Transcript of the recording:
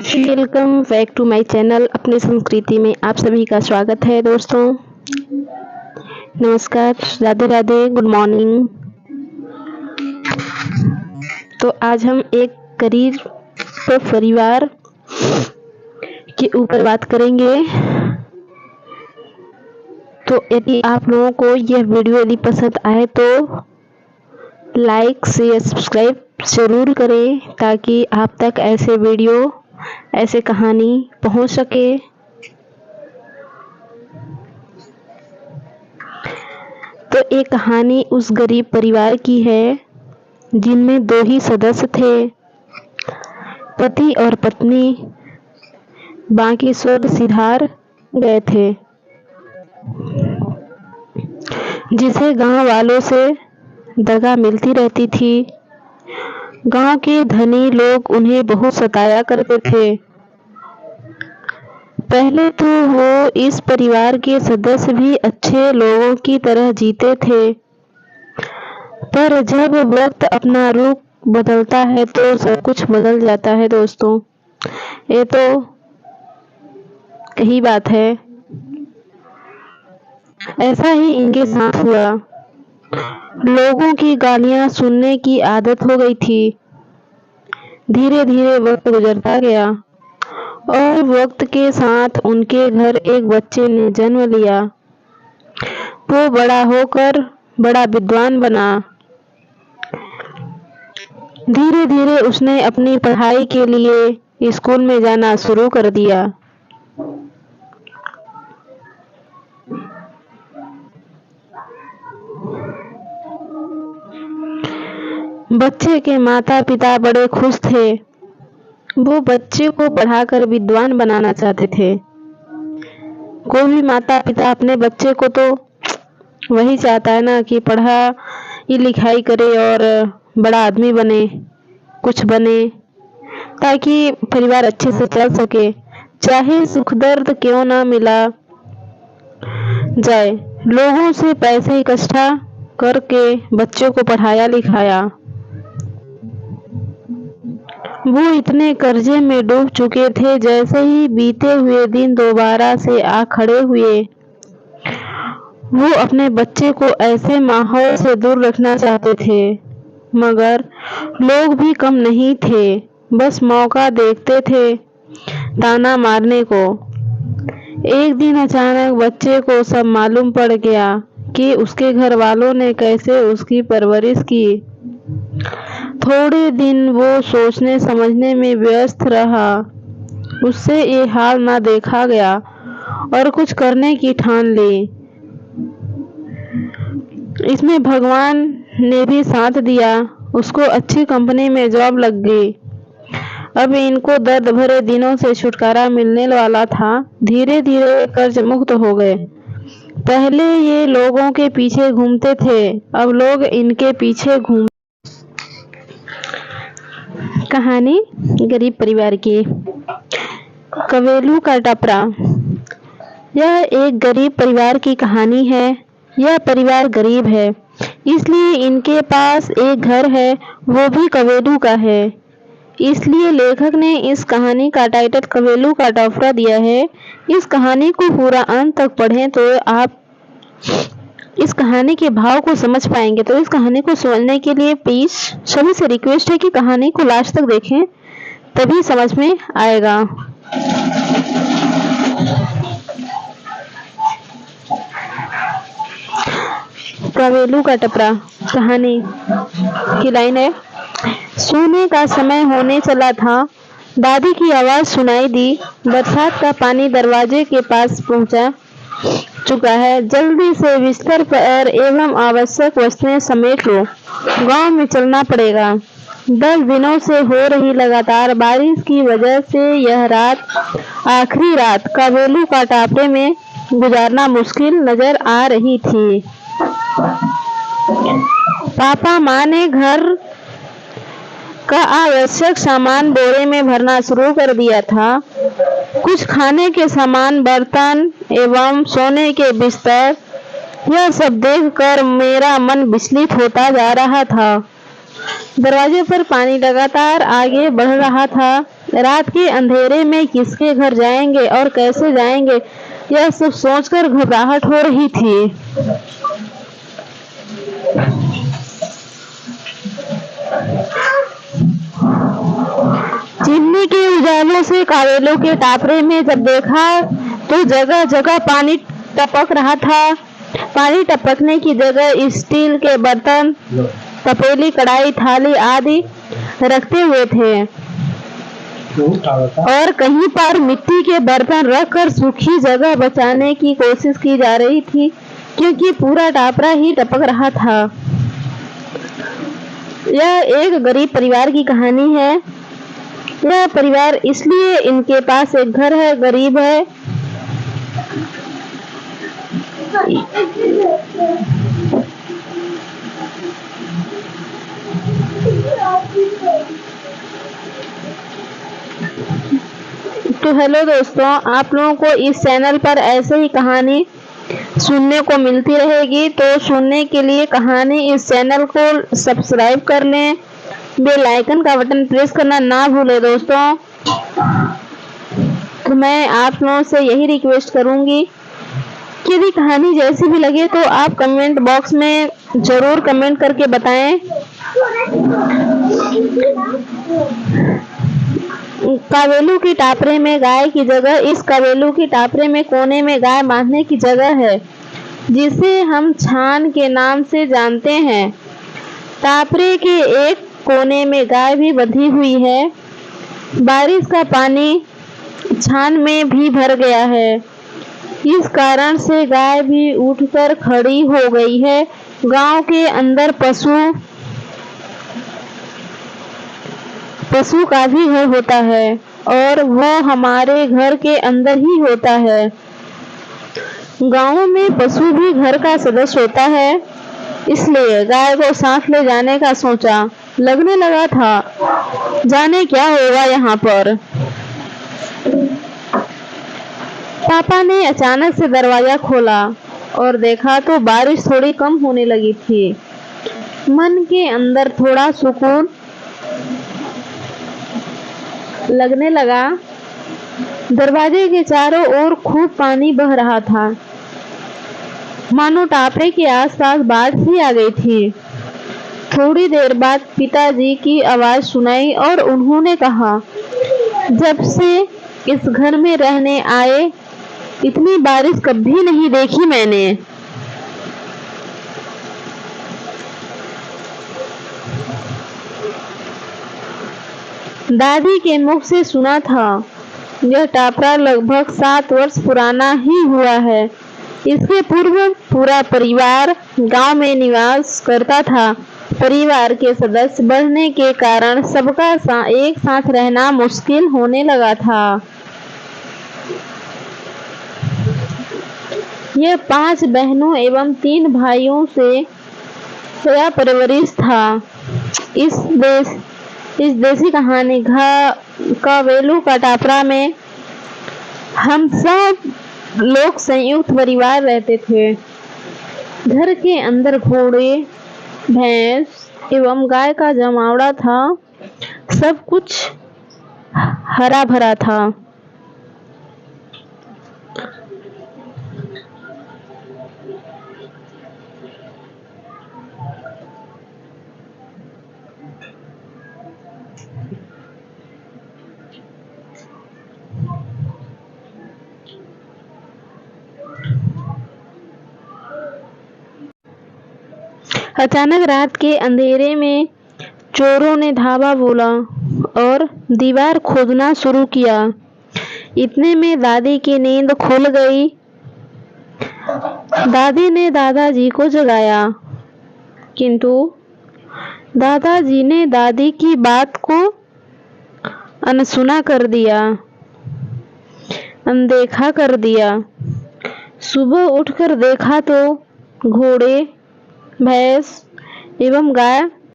Welcome back to my channel अपनी संस्कृति में आप सभी का स्वागत है दोस्तों। नमस्कार, राधे राधे, गुड मॉर्निंग। तो आज हम एक गरीब परिवार के ऊपर बात करेंगे। तो यदि आप लोगों को यह वीडियो यदि पसंद आए तो लाइक शेयर सब्सक्राइब जरूर करें, ताकि आप तक ऐसे वीडियो ऐसे कहानी पहुंच सके। तो एक कहानी उस गरीब परिवार की है जिनमें 2 ही सदस्य थे, पति और पत्नी। बाकी स्वर्ग सिधार गए थे, जिसे गांव वालों से दगा मिलती रहती थी। गांव के धनी लोग उन्हें बहुत सताया करते थे। पहले तो वो इस परिवार के सदस्य भी अच्छे लोगों की तरह जीते थे, पर जब वक्त अपना रूप बदलता है तो सब कुछ बदल जाता है दोस्तों। ये तो सही बात है। ऐसा ही इनके साथ हुआ। लोगों की गालियां सुनने की आदत हो गई थी। धीरे धीरे वक्त गुजरता गया और वक्त के साथ उनके घर एक बच्चे ने जन्म लिया। वो बड़ा होकर बड़ा विद्वान बना। धीरे धीरे उसने अपनी पढ़ाई के लिए स्कूल में जाना शुरू कर दिया। बच्चे के माता पिता बड़े खुश थे। वो बच्चे को पढ़ाकर विद्वान बनाना चाहते थे। कोई भी माता पिता अपने बच्चे को तो वही चाहता है ना कि पढ़ाई लिखाई करे और बड़ा आदमी बने, कुछ बने, ताकि परिवार अच्छे से चल सके। चाहे सुख दर्द क्यों ना मिला जाए, लोगों से पैसे इकट्ठा करके बच्चों को पढ़ाया लिखाया। वो इतने कर्जे में डूब चुके थे, जैसे ही बीते हुए दिन दोबारा से आ खड़े हुए। वो अपने बच्चे को ऐसे माहौल से दूर रखना चाहते थे, मगर लोग भी कम नहीं थे। बस मौका देखते थे ताना मारने को। एक दिन अचानक बच्चे को सब मालूम पड़ गया कि उसके घर वालों ने कैसे उसकी परवरिश की। थोड़े दिन वो सोचने समझने में व्यस्त रहा। उससे ये हाल ना देखा गया और कुछ करने की ठान ली। इसमें भगवान ने भी साथ दिया। उसको अच्छी कंपनी में जॉब लग गई। अब इनको दर्द भरे दिनों से छुटकारा मिलने वाला था। धीरे धीरे कर्ज मुक्त हो गए। पहले ये लोगों के पीछे घूमते थे, अब लोग इनके पीछे घूम। कहानी गरीब परिवार की। कवेलू का टपरा। यह एक गरीब परिवार की कहानी है। यह परिवार गरीब है, इसलिए इनके पास एक घर है, वो भी कवेलू का है। इसलिए लेखक ने इस कहानी का टाइटल कवेलू का टपरा दिया है। इस कहानी को पूरा अंत तक पढ़ें तो आप इस कहानी के भाव को समझ पाएंगे। तो इस कहानी को समझने के लिए प्लीज सभी से रिक्वेस्ट है कि कहानी को लास्ट तक देखें, तभी समझ में आएगा। कवेलू का टपरा। कहानी की लाइन है। सोने का समय होने चला था। दादी की आवाज सुनाई दी। बरसात का पानी दरवाजे के पास पहुंचा चुका है। जल्दी से बिस्तर पर एवं आवश्यक वस्तुएं समेट लो, गांव में चलना पड़ेगा। 10 दिनों से हो रही लगातार बारिश की वजह से यह रात आखिरी रात कवेलू का टापरे में गुजारना मुश्किल नजर आ रही थी। पापा माँ ने घर का आवश्यक सामान बोरे में भरना शुरू कर दिया था। कुछ खाने के सामान, बर्तन एवं सोने के बिस्तर, यह सब देखकर मेरा मन विचलित होता जा रहा था। दरवाजे पर पानी लगातार आगे बढ़ रहा था। रात के अंधेरे में किसके घर जाएंगे और कैसे जाएंगे, यह सब सोचकर घबराहट हो रही थी। चिमनी के उजालों से कावेलों के टापरे में जब देखा तो जगह जगह पानी टपक रहा था। पानी टपकने की जगह स्टील के बर्तन, तपेली, कढ़ाई, थाली आदि रखते हुए थे और कहीं पर मिट्टी के बर्तन रखकर सूखी जगह बचाने की कोशिश की जा रही थी, क्योंकि पूरा टापरा ही टपक रहा था। यह एक गरीब परिवार की कहानी है। यह परिवार इसलिए इनके पास एक घर है, गरीब है। तो हेलो दोस्तों, आप लोगों को इस चैनल पर ऐसे ही कहानी सुनने को मिलती रहेगी। तो सुनने के लिए कहानी इस चैनल को सब्सक्राइब कर लें, बेल आइकन का बटन प्रेस करना ना भूलें दोस्तों। तो मैं आप लोगों से यही रिक्वेस्ट करूंगी कि यदि कहानी जैसी भी लगे तो आप कमेंट बॉक्स में जरूर कमेंट करके बताएं। कावेलू के टापरे में गाय की जगह, इस कावेलू के टापरे में कोने में गाय बांधने की जगह है, जिसे हम छान के नाम से जानते हैं। टापरे के एक कोने में गाय भी बंधी हुई है। बारिश का पानी छान में भी भर गया है, इस कारण से गाय भी उठकर खड़ी हो गई है। गांव के अंदर पशु का भी घर होता है और वो हमारे घर के अंदर ही होता है। गांव में पशु भी घर का सदस्य होता है, इसलिए गाय को साथ ले जाने का सोचा। लगने लगा था जाने क्या होगा यहाँ पर। पापा ने अचानक से दरवाजा खोला और देखा तो बारिश थोड़ी कम होने लगी थी। मन के अंदर थोड़ा सुकून लगने लगा। दरवाजे के चारों ओर खूब पानी बह रहा था, मानो टापरे के आसपास बाढ़ ही आ गई थी। थोड़ी देर बाद पिताजी की आवाज सुनाई और उन्होंने कहा, जब से इस घर में रहने आए इतनी बारिश कभी नहीं देखी मैंने। दादी के मुख से सुना था, यह टापरा लगभग 7 वर्ष पुराना ही हुआ है। इसके पूर्व पूरा परिवार गांव में निवास करता था। परिवार के सदस्य बढ़ने के कारण सबका एक साथ रहना मुश्किल होने लगा था। यह 5 बहनों एवं 3 भाइयों से सया परवरिश था। इस देसी कहानी कावेलू का टापरा में हम सब लोग संयुक्त परिवार रहते थे। घर के अंदर घोड़े, भैंस एवं गाय का जमावड़ा था। सब कुछ हरा भरा था। अचानक रात के अंधेरे में चोरों ने धावा बोला और दीवार खोदना शुरू किया। इतने में दादी की नींद खुल गई। दादी ने दादाजी को जगाया, किंतु दादाजी ने दादी की बात को अनसुना कर दिया, अनदेखा कर दिया। सुबह उठकर देखा तो घोड़े, भैंस एवं गाय